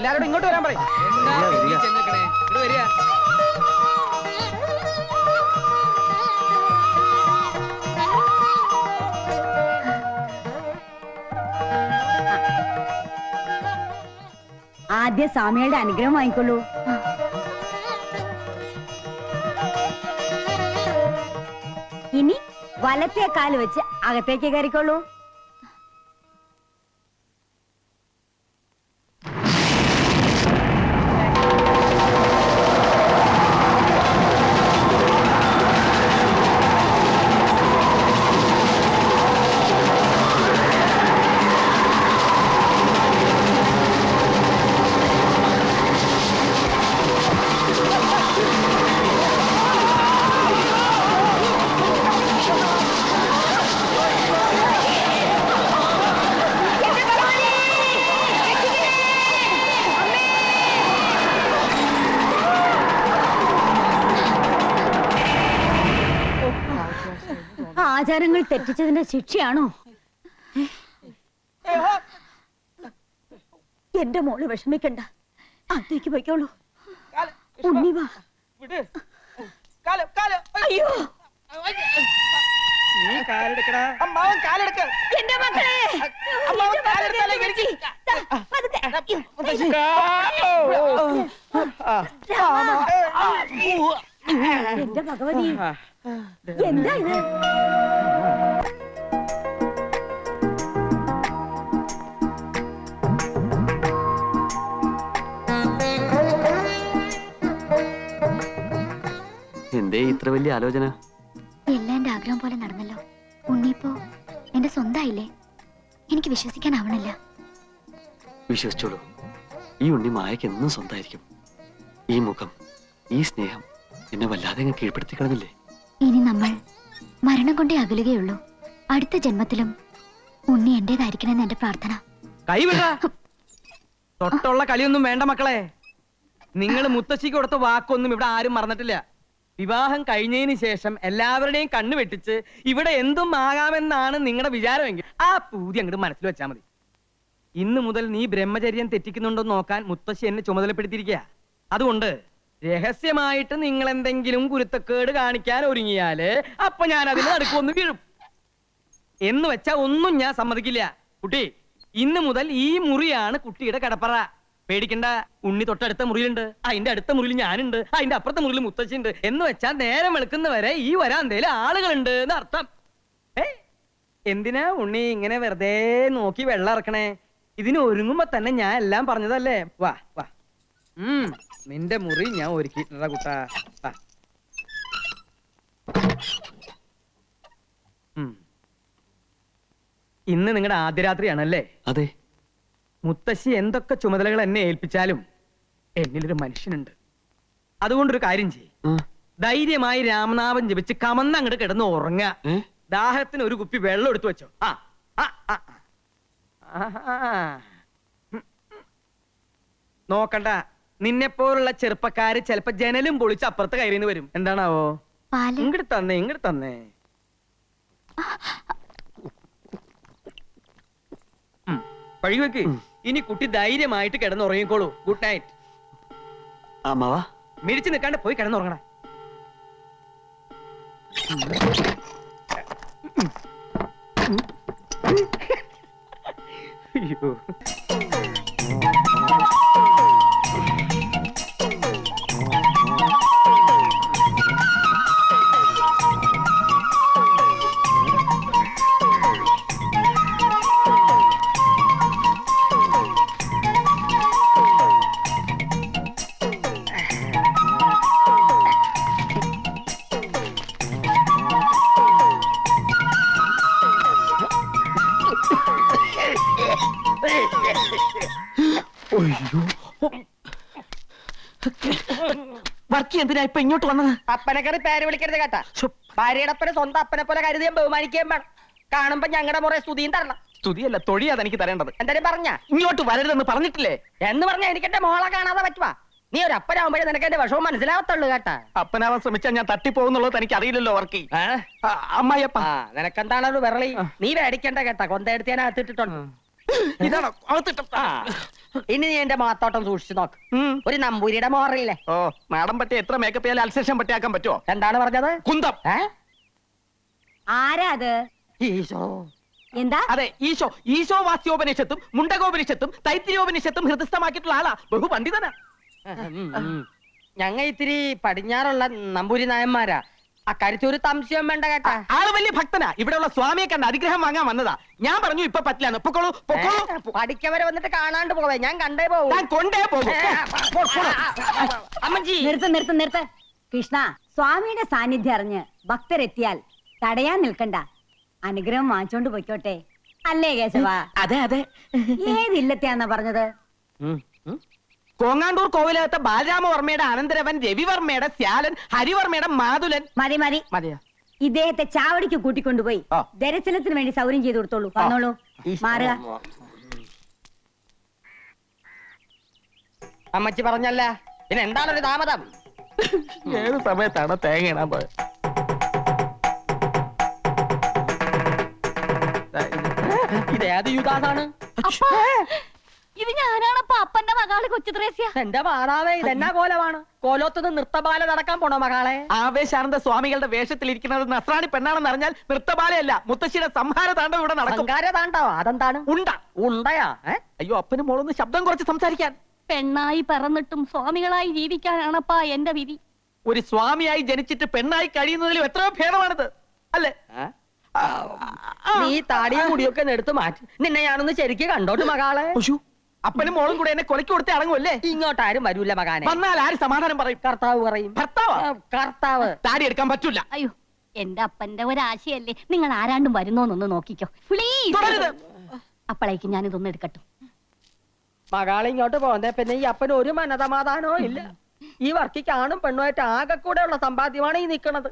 എല്ലാരോടും ഇങ്ങോട്ട് വരാൻ പറയും. ആദ്യം സ്വാമികളുടെ അനുഗ്രഹം വാങ്ങിക്കൊള്ളൂ. ഇനി വലത്തെ കാല് വെച്ച് അകത്തേക്ക് കയറിക്കൊള്ളൂ. ആചാരങ്ങൾ തെറ്റിച്ചതിന്റെ ശിക്ഷയാണോ? എന്റെ മോള് വിഷമിക്കണ്ട, അകത്തേക്ക് പോയിക്കോളൂ. ഉണ്ണി വാ. അയ്യോ, എന്റെ മക്കളെ, എന്റെ ഭഗവതി, എന്താ ഇത്? എന്തേ ഇത്ര വലിയ ആലോചന? എല്ലാം എന്റെ ആഗ്രഹം പോലെ നടന്നല്ലോ. ഉണ്ണിപ്പോ എന്റെ സ്വന്തമായില്ലേ? എനിക്ക് വിശ്വസിക്കാനാവണില്ല. വിശ്വസിച്ചോളൂ, ഈ ഉണ്ണി മായക്ക് എന്നും സ്വന്തമായിരിക്കും. ഈ മുഖം, ഈ സ്നേഹം എന്നെ വല്ലാതെ കീഴ്പ്പെടുത്തി കളഞ്ഞില്ലേ? ഇനി നമ്മൾ മരണം കൊണ്ടേ അകലുകയുള്ളൂ. അടുത്ത ജന്മത്തിലും ഉണ്ണി എന്റേതായിരിക്കണമെന്ന് എന്റെ പ്രാർത്ഥന. കൈവിട, തൊട്ടുള്ള കളിയൊന്നും വേണ്ട മക്കളെ. നിങ്ങൾ മുത്തശ്ശിക്ക് കൊടുത്ത വാക്കൊന്നും ഇവിടെ ആരും മറന്നിട്ടില്ല. വിവാഹം കഴിഞ്ഞതിന് ശേഷം എല്ലാവരുടെയും കണ്ണു വെട്ടിച്ച് ഇവിടെ എന്തും ആകാമെന്നാണ് നിങ്ങളുടെ വിചാരമെങ്കിൽ ആ പൂതി അങ്ങോട്ട് മനസ്സിൽ വെച്ചാൽ മതി. ഇന്ന് മുതൽ നീ ബ്രഹ്മചര്യം തെറ്റിക്കുന്നുണ്ടോ നോക്കാൻ മുത്തശ്ശി എന്നെ ചുമതലപ്പെടുത്തിയിരിക്കുക. അതുകൊണ്ട് രഹസ്യമായിട്ട് നിങ്ങൾ എന്തെങ്കിലും കുരുത്തക്കേട് കാണിക്കാൻ ഒരുങ്ങിയാല് അപ്പൊ ഞാൻ അതിന് അടുക്കൊന്ന് വീഴും. എന്ന് വെച്ചാ ഒന്നും ഞാൻ സമ്മതിക്കില്ല. കുട്ടി, ഇന്ന് മുതൽ ഈ മുറിയാണ് കുട്ടിയുടെ കിടപ്പറ. പേടിക്കണ്ട, ഉണ്ണി തൊട്ടടുത്ത മുറിയിലുണ്ട്, അതിന്റെ അടുത്ത മുറിയിൽ ഞാനുണ്ട്, അതിന്റെ അപ്പുറത്തെ മുറിയിൽ മുത്തശ്ശി ഉണ്ട്. എന്ന് വെച്ചാൽ നേരം വെളുക്കുന്നവരെ ഈ വരാന്തയില് ആളുകളുണ്ട് എന്ന് അർത്ഥം. എന്തിനാ ഉണ്ണി ഇങ്ങനെ വെറുതെ നോക്കി വെള്ളം ഇറക്കണേ? ഇതിന് ഒരുങ്ങുമ്പോ തന്നെ ഞാൻ എല്ലാം പറഞ്ഞതല്ലേ. വാ വാ, നിന്റെ മുറി ഞാൻ ഒരുക്കിയിട്ടുണ്ടാ കുട്ടാ. ഇന്ന് നിങ്ങളുടെ ആദ്യ രാത്രിയാണല്ലേ? അതെ. മുത്തശ്ശി എന്തൊക്കെ ചുമതലകൾ എന്നെ ഏൽപ്പിച്ചാലും എന്നിലൊരു മനുഷ്യനുണ്ട്. അതുകൊണ്ടൊരു കാര്യം ചെയ്യും, ധൈര്യമായി രാമനാമം ജപിച്ച് കമന്ന് അങ്ങോട്ട് കിടന്ന് ഉറങ്ങ. ദാഹത്തിന് ഒരു കുപ്പി വെള്ളം എടുത്തു വെച്ചോ. നോക്കണ്ട, നിന്നെപ്പോലുള്ള ചെറുപ്പക്കാര് ചിലപ്പോ ജനലും പൊളിച്ച് അപ്പുറത്ത് കയറിന്ന് വരും. എന്താണാവോ? ഇങ്ങോട്ട് തന്നേ, ഇങ്ങോട്ട് തന്നേ. പഴിവെക്ക്. ഇനി കുട്ടി ധൈര്യമായിട്ട് കിടന്നുറങ്ങിക്കോളൂ. Good night. അമ്മാവാ, മിരിച്ചു നിൽക്കാണ്ട് പോയി കിടന്നുറങ്ങണ. അയ്യോ, വർക്കി എന്തിനാ ഇപ്പൊ ഇങ്ങോട്ട് വന്നത്? അപ്പനെ കയറി പേര് വിളിക്കരുത് കേട്ടാ. ഭാര്യയുടെ അപ്പനെ സ്വന്തം അപ്പനെ പോലെ കരുതിയും ബഹുമാനിക്കുകയും വേണം. കാണുമ്പോ ഞങ്ങളുടെ മുറേ സ്തുതിയും തരണം. സ്തുതിയല്ല, തൊഴിയാ എനിക്ക് തരേണ്ടത്. എന്തായാലും പറഞ്ഞ ഇങ്ങോട്ട് വരരുതെന്ന് പറഞ്ഞിട്ടില്ലേ? എന്ന് പറഞ്ഞാ എനിക്ക് എന്റെ മോളെ കാണാതെ പറ്റുവാ. നീ ഒരു അപ്പനാവുമ്പോഴേ നിനക്ക് എന്റെ വിഷമം മനസ്സിലാവത്തുള്ളൂ കേട്ടാ. അപ്പനാവാൻ ശ്രമിച്ചാൽ ഞാൻ തട്ടിപ്പോകുന്നുള്ളത് എനിക്ക് അറിയില്ലല്ലോ വർക്കി. അമ്മായിയപ്പ, നിനക്കെന്താണ് ഒരു വിരളി? നീ പേടിക്കണ്ട കേട്ടാ, കൊന്തയെടുത്ത് ഞാൻ അകത്തിട്ടിട്ടുണ്ട്. ഇതാണോ അകത്തിട്ട? ഇനി നീ എന്റെ മാത്തോട്ടം സൂക്ഷിച്ചു നോക്ക്. ഉം. ഒരു നമ്പൂരിയുടെ മോറില്ലേ? ഓ മാഡം പറ്റി എത്ര മേക്കപ്പ് ചെയ്യാൻ അൽസേഷൻ പറ്റിയാക്കാൻ പറ്റുമോ? എന്താണ് പറഞ്ഞത്? കുന്തം. ആരാ അത്? ഈശോ, എന്താ? അതെ, ഈശോ. ഈശോ വാസ്യോപനിഷത്തും മുണ്ടകോപനിഷത്തും തൈത്തിരിയോപനിഷത്തും ഹൃദയസ്ഥമാക്കിയിട്ടുള്ള ആളാ. ബഹുപണ്ഡിതനാ. ഞങ്ങ ഇത്തിരി പടിഞ്ഞാറുള്ള നമ്പൂരി നായന്മാരാ. അക്കാര്യത്തിൽ ഒരു സംശയം വേണ്ട കേട്ടാ. ആള് വലിയ ഭക്തനാ. ഇവിടെയുള്ള സ്വാമിയെ കണ്ട് അനുഗ്രഹം വാങ്ങാൻ വന്നതാ. ഞാൻ പറഞ്ഞു ഇപ്പൊ പറ്റില്ല. പൊക്കോളൂ പൊക്കോളൂ. പഠിക്കവരെ വന്നിട്ട് കാണാണ്ട് പോവേ, ഞാൻ കണ്ടേ പോവൂ. ഞാൻ കൊണ്ടേ പോകും. അമ്മജി, നിർത്ത്. കൃഷ്ണ, സ്വാമിയുടെ സാന്നിധ്യം അറിഞ്ഞ് ഭക്തരെത്തിയാൽ തടയാൻ നിൽക്കണ്ട. അനുഗ്രഹം വാങ്ങിച്ചോണ്ട് പൊയ്ക്കോട്ടെ. അല്ലേ കേശവ? അതെ അതെ. ഏതില്ലത്തെയാന്നാ പറഞ്ഞത്? കോങ്ങാണ്ടൂർ കോവിലകത്തെ ബാലരാമവർമ്മയുടെ അനന്തരവൻ രവിവർമ്മയുടെ ശ്യാലൻ ഹരിവർമ്മയുടെ മാതുലൻ. മതി മതിയോ? ഇദ്ദേഹത്തെ ചാവടിക്ക് കൂട്ടിക്കൊണ്ടുപോയി ആ. ദർശനത്തിന് വേണ്ടി സൗകര്യം ചെയ്തു കൊടുത്തോളൂ. വന്നോളൂ, മാറുക. അമ്മച്ചി പറഞ്ഞല്ല, പിന്നെ എന്താണൊരു താമതം? ഏത് സമയത്താണ് തേങ്ങ ഇടാൻ പോയത്? ഇതേത് യുദാസാണ്? ഇത് ഞാനാണപ്പ അപ്പന്റെ മകള് കൊച്ചു ത്രേസ്യ. എന്റെ മാതാവേ, ഇതെന്നാ കോലമാണ്? കോലോത്തുനിന്ന് നൃത്തബാല നടക്കാൻ പോണോ മകളെ? ആവേശാനന്ദ സ്വാമികളുടെ വേഷത്തിലിരിക്കുന്നത് നസ്രാണി പെണ്ണാണെന്ന് അറിഞ്ഞാൽ നൃത്തബാലയല്ല, മുത്തശ്ശിയുടെ സംഹാര താണ്ഡവം ഇവിടെ നടക്കും. താണ്ടോ? അതെന്താണ്? ഉണ്ട. ഉണ്ടയാ? അയ്യോ, അപ്പനും മോളൊന്ന് ശബ്ദം കുറച്ച് സംസാരിക്കാൻ. പെണ്ണായി പറന്നിട്ടും സ്വാമികളായി ജീവിക്കാനാണപ്പാ എന്റെ വിധി. ഒരു സ്വാമിയായി ജനിച്ചിട്ട് പെണ്ണായി കഴിയുന്നതിലും എത്രയോ ഭേദമാണിത്, അല്ലേ? നീ താടിയും മുടിയൊക്കെ ഒന്ന് എടുത്ത് മാറ്റി. നിന്നെ ഞാനൊന്ന് ശരിക്ക് കണ്ടോട്ട് മകളെ. അപ്പനും മോളും കൂടെ എന്നെ കൊലക്ക് കൊടുത്തേ അടങ്ങുമല്ലേ? ഇങ്ങോട്ടാരും വരൂല മകാനെ. വന്നാൽ ആര് സമാധാനം പറയും? കർത്താവ് പറയും. ഭർത്താവാ? കർത്താവ്. താടി എടുക്കാൻ പറ്റൂല. അയ്യോ, എന്റെ അപ്പന്റെ ഒരാശയല്ലേ. നിങ്ങൾ ആരാണ്ടും വരുന്നോന്നൊന്ന് നോക്കിക്കോ പ്ലീസ്. തുടരുത്. അപ്പോഴേക്ക് ഞാൻ ഇതൊന്നും എടുക്കട്ടെ. മകളെ ഇങ്ങോട്ട് പോന്നേ പിന്നെ ഈ അപ്പന് ഒരു മനസമാധാനവും ഇല്ല. ഈ വർക്കിക്ക് ആണും പെണ്ണുമായിട്ട് ആകെ കൂടെ ഉള്ള സമ്പാദ്യമാണ് ഈ നിക്കണത്.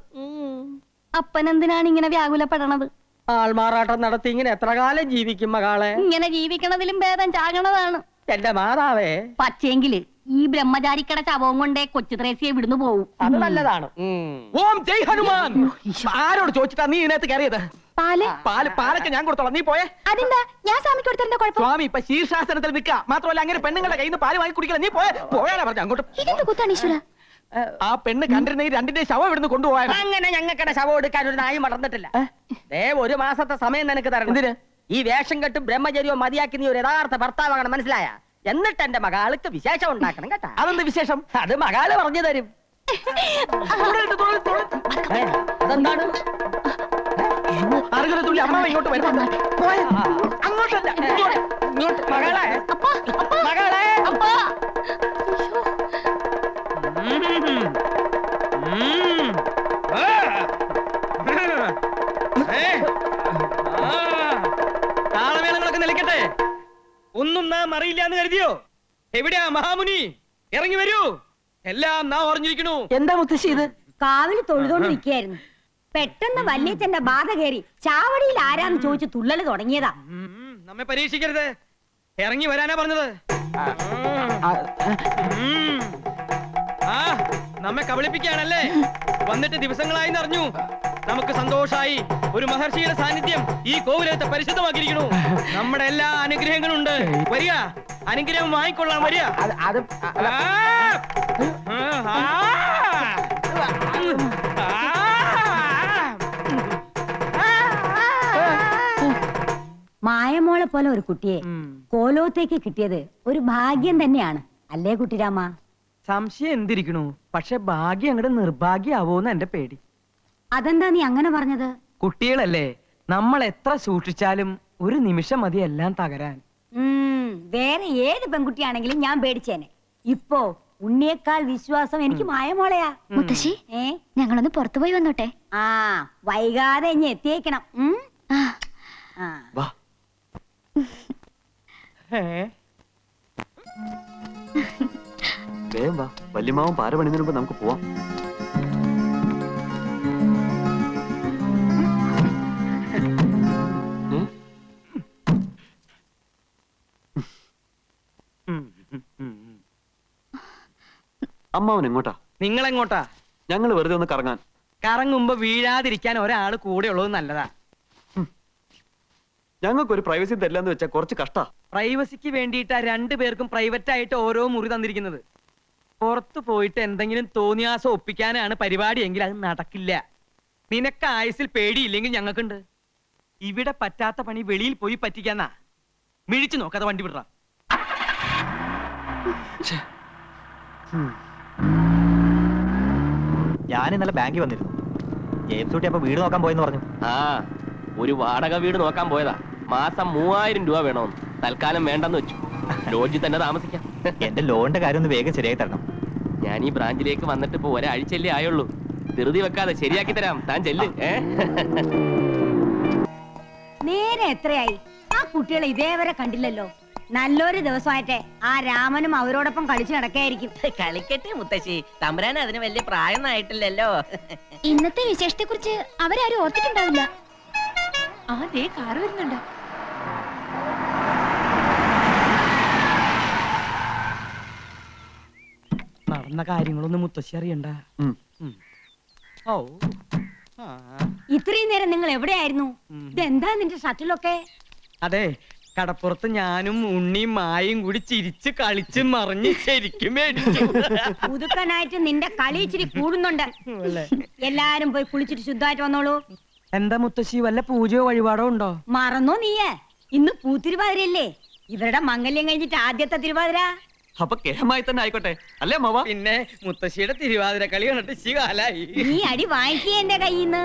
അപ്പൻ എന്തിനാണ് ഇങ്ങനെ വ്യാകുലപ്പെടണത്? ആൾമാറാട്ടം നടത്തി ഇങ്ങനെ എത്ര കാലം ജീവിക്കും മകളെ? ഇങ്ങനെ ജീവിക്കണതിലും ഭേദം ചാകണതാണ്. എന്റെ മാതാവേ, പക്ഷേങ്കില് ഈ ബ്രഹ്മചാരിക്കട ശവവും കൊണ്ടേ കൊച്ചു ത്രേസ്യെ വിടുന്നു പോവും. അത് നല്ലതാണ്. ഓം ജയ് ഹനുമാൻ. ആരോട് ചോദിച്ചിട്ടാ നീ ഇതിനകത്ത് കയറിയത്? പാലൊക്കെ ഞാൻ കൊടുത്തോളാം, നീ പോയേ. അതെന്താ ഞാൻ സ്വാമിക്ക് കൊടുത്തതിന്റെ കുഴപ്പം? സ്വാമി ഇപ്പൊ ശീർഷാസനത്തിൽ നിൽക്കുക. മാത്രമല്ല അങ്ങനെ പെണ്ണുങ്ങളുടെ കയ്യിൽ നിന്ന് പാല് വാങ്ങി കുടിക്കില്ല. നീ പോയാലാ പറഞ്ഞു അങ്ങോട്ട്. ഇതെന്ത് കുത്താണ് ഈശ്വര? ആ പെണ്ണ് കണ്ടിരുന്ന ഈ രണ്ടിന്റെ ശവം ഇവിടുന്ന് കൊണ്ടുപോയാൽ അങ്ങനെ ഞങ്ങൾക്കടെ ശവം എടുക്കാൻ ഒരു നായി മറന്നിട്ടില്ല. ഒരു മാസത്തെ സമയം നിനക്ക് തരണം. എന്തിന്? ഈ വേഷം കെട്ടും ബ്രഹ്മചര്യവും മതിയാക്കി നീ ഒരു യഥാർത്ഥ ഭർത്താവാകണം, മനസ്സിലായ? എന്നിട്ട് എന്റെ മകാൾക്ക് വിശേഷം ഉണ്ടാക്കണം കേട്ടാ. അതെന്ത് വിശേഷം? അത് മകാല് പറഞ്ഞു തരും. അതെന്താണ്? അറുകരത്തുള്ളി അമ്മ ഇങ്ങോട്ട് വരുന്നു. അങ്ങോട്ടല്ല, ഇങ്ങോട്ട്. മകളെ, മകളെ. താളമേളങ്ങളൊക്കെ നിലയ്ക്കട്ടെ. ഒന്നും നാം അറിയില്ല എന്ന് കരുതിയോ? എവിടെയാ മഹാമുനി? ഇറങ്ങി വരൂ. എല്ലാം നാം ഓർഞ്ഞിരിക്കണു. എന്താ മുത്തശ്ശി ഇത്? കാവില് തൊഴുതോണ്ട് നിൽക്കുകയായിരുന്നു. പെട്ടെന്ന് വല്യച്ഛന്റെ ബാധ കയറി ചാവടിയിൽ ആരാന്ന് ചോദിച്ച് തുള്ളല് തുടങ്ങിയതാ. നമ്മെ പരീക്ഷിക്കരുത്. ഇറങ്ങി വരാനാ പറഞ്ഞത്. നമ്മെ കബളിപ്പിക്കാണല്ലേ? വന്നിട്ട് ദിവസങ്ങളായി അറിഞ്ഞു. നമുക്ക് സന്തോഷായി. ഒരു മഹർഷിയുടെ സാന്നിധ്യം ഈ കോവിലത്തെ പരിശുദ്ധമാക്കിയിരിക്കണു. നമ്മുടെ എല്ലാ അനുഗ്രഹങ്ങളും ഉണ്ട്. വരിക, അനുഗ്രഹം വാങ്ങിക്കൊള്ളാം. വരിക. മായമോളെ പോലെ ഒരു കുട്ടിയെ കോലോത്തേക്ക് കിട്ടിയത് ഒരു ഭാഗ്യം തന്നെയാണ്, അല്ലേ കുട്ടിരാമ? സംശയം എന്തിരിക്കണു? പക്ഷെ ഭാഗ്യം അങ്ങോട്ട് നിർഭാഗ്യാവോന്ന് എന്റെ പേടി. അതെന്താ നീ അങ്ങനെ പറഞ്ഞത്? കുട്ടികളല്ലേ, നമ്മൾ എത്ര സൂക്ഷിച്ചാലും ഒരു നിമിഷം മതി എല്ലാം തകരാൻ. വേറെ ഏത് പെൺകുട്ടിയാണെങ്കിലും ഞാൻ പേടിച്ചേനെ. ഇപ്പോ ഉണ്ണിയേക്കാൾ വിശ്വാസം എനിക്ക് മായമോളയാ. മുത്തശ്ശി, ഞങ്ങളൊന്ന് പുറത്തുപോയി വന്നോട്ടെ. ആ, വൈകാതെ ഇനി എത്തിയേക്കണം. വാ. വേഗം വാ, വല്യമാവും പാര പണിതിന് മുമ്പ് നമുക്ക് പോവാം. അമ്മാവൻ എങ്ങോട്ടാ? നിങ്ങൾ എങ്ങോട്ടാ? ഞങ്ങൾ വെറുതെ ഒന്ന് കറങ്ങാൻ. കറങ്ങുമ്പോ വീഴാതിരിക്കാൻ ഒരാള് കൂടെ ഉള്ളത് നല്ലതാ. ഞങ്ങൾക്കൊരു പ്രൈവസി തരില്ലെന്ന് വെച്ചാൽ കുറച്ച് കഷ്ടാ. പ്രൈവസിക്ക് വേണ്ടിയിട്ടാ രണ്ടുപേർക്കും പ്രൈവറ്റ് ആയിട്ട് ഓരോ മുറി തന്നിരിക്കുന്നത്. പുറത്തു പോയിട്ട് എന്തെങ്കിലും തോന്നിയാസം ഒപ്പിക്കാനാണ് പരിപാടി എങ്കിൽ അത് നടക്കില്ല. നിനക്ക് ആയുസിൽ പേടിയില്ലെങ്കിൽ ഞങ്ങൾക്കുണ്ട്. ഇവിടെ പറ്റാത്ത പണി വെളിയിൽ പോയി പറ്റിക്കാന്നാ. മിഴിച്ചു നോക്കാതെ വണ്ടി വിടറ. ഞാൻ ഇന്നലെ ബാങ്കിൽ വന്നിരുന്നു. ജെയിംസ് കുട്ടി അപ്പൊ വീട് നോക്കാൻ പോയെന്ന് പറഞ്ഞു. ആ, ഒരു വാടക വീട് നോക്കാൻ പോയതാ. മാസം 3000 രൂപ വേണമെന്ന്. തൽക്കാലം വേണ്ടെന്ന് വെച്ചു. ലോഡ്ജിൽ തന്നെ താമസിക്കാം. എന്റെ ലോണിന്റെ കാര്യം ഒന്ന് വേഗം ശരിയായി തരണം. ഞാൻ ഈ ബ്രാഞ്ചിലേക്ക് വന്നിട്ട് ഇപ്പൊ ഒരാഴ്ചയല്ലേ ആയുള്ളൂ. ധൃതി വെക്കാതെ ശരിയാക്കി തരാം. താൻ ചെല്ല്. നേരെ എത്രയായി? ആ കുട്ടികളെ ഇതേവരെ കണ്ടില്ലല്ലോ. നല്ലൊരു ദിവസമായിട്ടെ ആ രാമനും അവരോടൊപ്പം കളിച്ചു നടക്കായിരിക്കും. കളിക്കട്ടെ മുത്തശ്ശി, തമ്പുരാൻ അതിന് വലിയ പ്രായം ആയിട്ടില്ലല്ലോ. ഇന്നത്തെ വിശേഷത്തെ കുറിച്ച് അവരാരും ഓർത്തിട്ടുണ്ടാവില്ല. ആ ദേ കാറ് വരുന്നുണ്ട്. നടന്ന കാര്യങ്ങളൊന്നും മുത്തശ്ശി അറിയണ്ട. ഓ, ആ. ഇത്രയും നേരം നിങ്ങൾ എവിടെയായിരുന്നു? ഇതെന്താ നിന്റെ ഷട്ടിലൊക്കെ? അതെ, കടപ്പുറത്ത് ഞാനും ഉണ്ണിയും മായും കൂടി ചിരിച്ച് കളിച്ച് മറിഞ്ഞ് ശരിക്കും മേടിച്ചു. പുതുക്കനായിട്ട് നിന്റെ കളി ഇച്ചിരി കൂടുന്നുണ്ട്. എല്ലാരും പോയി കുളിച്ചിട്ട് ശുദ്ധമായിട്ട് വന്നോളൂ. എന്താ മുത്തശ്ശി, വല്ല പൂജയോ വഴിപാടോ ഉണ്ടോ? മറന്നോ നീയേ? ഇന്ന് പൂത്തിരുവാതിരയല്ലേ? ഇവരുടെ മംഗല്യം കഴിഞ്ഞിട്ട് ആദ്യത്തെ തിരുവാതിര. അപ്പൊ കേമായി തന്നെ ആയിക്കോട്ടെ അല്ലേ മാവ? പിന്നെ മുത്തശ്ശിയുടെ തിരുവാതിര കളി കണ്ടിട്ട് ശികാലായി. നീ അടി വാങ്ങിക്കേ എന്റെ കയ്യിന്ന്.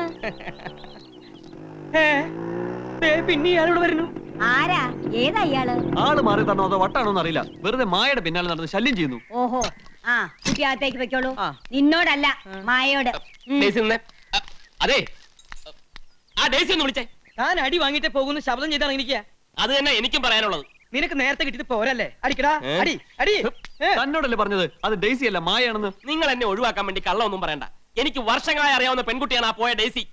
പിന്നെ ഇയാളോട് വരുന്നു. ആരാ? ഏതാ ഇയാള്? ആള് മാറി തന്നോ അതോ വട്ടാണോന്ന് അറിയില്ല. വെറുതെ മായയുടെ പിന്നാലെ നടന്ന് ശല്യം ചെയ്യുന്നു. ഓഹോ, ആ കുട്ടി അകത്തേക്ക് വെക്കോളൂ. ആ. നിന്നോടല്ല, മായയോട്. ഡേയ്സി നിന്നെ. അതെ, ആ ഡേയ്സി ഒന്ന് വിളിച്ചേ. താൻ അടി വാങ്ങിട്ടേ പോകുന്നു ശബ്ദം ചെയ്താണ് എനിക്ക്. അത് തന്നെ എനിക്കും പറയാനുള്ളത്. നിനക്ക് നേരത്തെ കിട്ടിയിട്ട് പോരല്ലേ? അടിക്കടാ, അടി അടി. തന്നോടല്ലേ പറഞ്ഞത് അത് ഡെയ്സി അല്ല മായാണെന്ന്? നിങ്ങൾ എന്നെ ഒഴിവാക്കാൻ വേണ്ടി കള്ളമൊന്നും പറയണ്ട. എനിക്ക് വർഷങ്ങളായി അറിയാവുന്ന പെൺകുട്ടിയാണ് ആ പോയ ഡേയ്സി.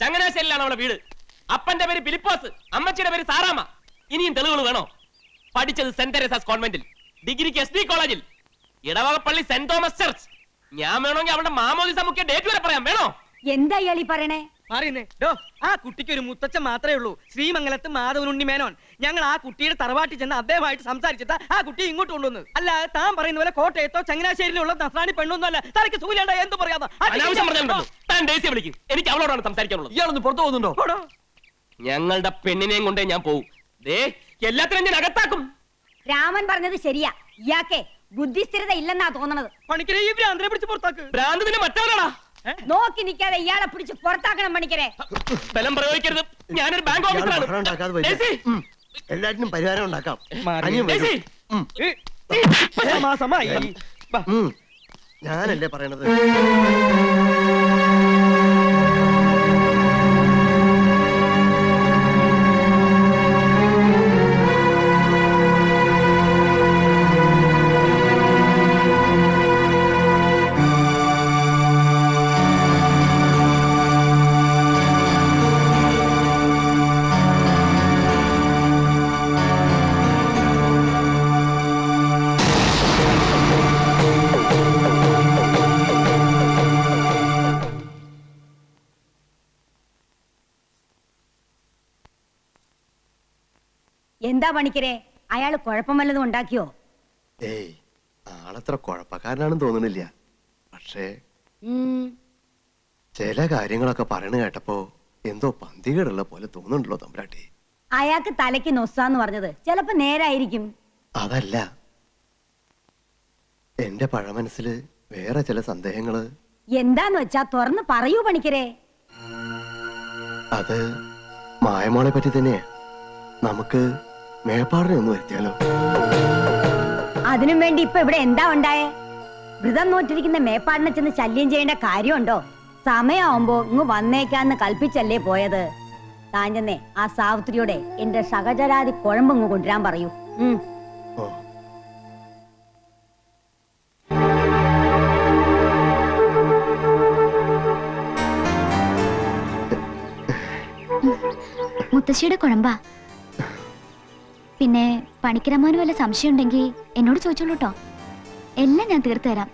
ചങ്ങനാശ്ശേരിയിലാണ് അവളുടെ വീട്. അപ്പന്റെ പേര് ഫിലിപ്പോസ്, അമ്മച്ചിയുടെ പേര് സാറാമ്മ. ഇനിയും തെളിവുകൾ വേണോ? പഠിച്ചത് സെന്റ് തെരേസാസ് കോൺവെന്റിൽ, ഡിഗ്രിക്ക് SD കോളേജിൽ, ഇടവകപ്പള്ളി സെന്റ് തോമസ് ചർച്ച്. ഞാൻ വേണമെങ്കിൽ അവളുടെ മാമോദിസ മുഖ്യ ഡേറ്റ് വരെ പറയാം. വേണോ? എന്താ ഇയാളീ പറയണേ? മാറിയുന്നേ. ആ കുട്ടിക്ക് ഒരു മുത്തച്ഛൻ മാത്രമേ ഉള്ളൂ, ശ്രീമംഗലത്ത് മാധവനുണ്ണി മേനോൻ. ഞങ്ങൾ ആ കുട്ടിയുടെ തറവാട്ടിൽ ചെന്ന് അദ്ദേഹമായിട്ട് സംസാരിച്ചിട്ട് ആ കുട്ടി ഇങ്ങോട്ട് കൊണ്ടുവന്നു. അല്ലാതെ താൻ പറയുന്ന പോലെ കോട്ടയത്തോ ചങ്ങനാശ്ശേരിയിലുള്ള നസ്രാണി പെണ്ണൊന്നും അല്ല. തനിക്ക് സൂര്യാണ്ട എന്ത് പറയാമോ? അനാവശ്യം പറഞ്ഞാലുണ്ടല്ലോ. താൻ ഡേയ്സിയെ വിളിക്കും. എനിക്ക് അവളോടാണ് സംസാരിക്കാനുള്ളത്. ഇയാളൊന്ന് പുറത്തു പോകുന്നുണ്ടോ? ഞങ്ങളുടെ പെണ്ണിനെയും കൊണ്ടേ ഞാൻ പോവും. ദേ, എല്ലാത്തിനും ഞാൻ അകത്താക്കും. രാമൻ പറഞ്ഞത് ശരിയാ. ഇയാക്കെ ബുദ്ധിസ്ഥിരത ഇല്ലെന്നാ തോന്നണത്. പണിക്കരെ ഈ ഭ്രാന്തനെ പിടിച്ച് പുറത്താക്ക്. ഭ്രാന്തത്തിന് മറ്റവനാടാ. നോക്കി നിൽക്കാതെ ഇയാളെ പിടിച്ച് പുറത്താക്കണം പണിക്കരെ. ബലം പ്രയോഗിക്കരുത്. ഞാനൊരു ബാങ്ക് ഓഫീസറാണ്. ഡേയ്സി, എല്ലാറ്റിനും പരിഹാരം ഉണ്ടാക്കാം. ഡേയ്സി, സമാസമായി. ഞാനല്ലേ പറയണത്. എന്താ പണിക്കരെ, അയാള് കുഴപ്പം വല്ലതും ഉണ്ടാക്കിയോ? ഏയ്, ആളത്ര കുഴപ്പക്കാരനാണെന്ന് തോന്നുന്നില്ല. പക്ഷേ ചില കാര്യങ്ങളൊക്കെ പറയണ കേട്ടപ്പോ എന്തോ പന്തികേടുള്ള പോലെ തോന്നുന്നുണ്ടല്ലോ തമ്പുരാട്ടി. അയാൾക്ക് തലയ്ക്ക് നൊസ്സാന്ന് പറഞ്ഞത് ചിലപ്പോ നേരായിരിക്കും. അതല്ല, എന്റെ പഴമനസ്സില് വേറെ ചില സന്ദേഹങ്ങള്. എന്താന്ന് വെച്ചാ തുറന്ന് പറയൂ പണിക്കരെ. അത് മായമോളെ പറ്റി തന്നെയാ. നമുക്ക് മേപ്പാടിനെ ഒന്ന് വരുത്തിയാലോ? അതിനും വേണ്ടി ഇപ്പൊ ഇവിടെ എന്താ ഉണ്ടായേ? വ്രതം നോറ്റിരിക്കുന്ന മേപ്പാടിനെ ചെന്ന് ശല്യം ചെയ്യേണ്ട കാര്യമുണ്ടോ? സമയമാവുമ്പോ ഇങ്ങ് വന്നേക്കാന്ന് കൽപ്പിച്ചല്ലേ പോയത്. താഞ്ചെന്നേ ആ സാവിത്രിയോടെ എന്റെ സഹചരാതി കുഴമ്പ് കൊണ്ടുവരാൻ പറയൂ. ഓ, മുത്തശ്ശിയുടെ കുഴമ്പാ. പിന്നെ പണിക്കരമ്മാന് വല്ല സംശയം ഉണ്ടെങ്കിൽ എന്നോട് ചോദിച്ചോളൂ കേട്ടോ. എല്ലാം ഞാൻ തീർത്തു തരാം.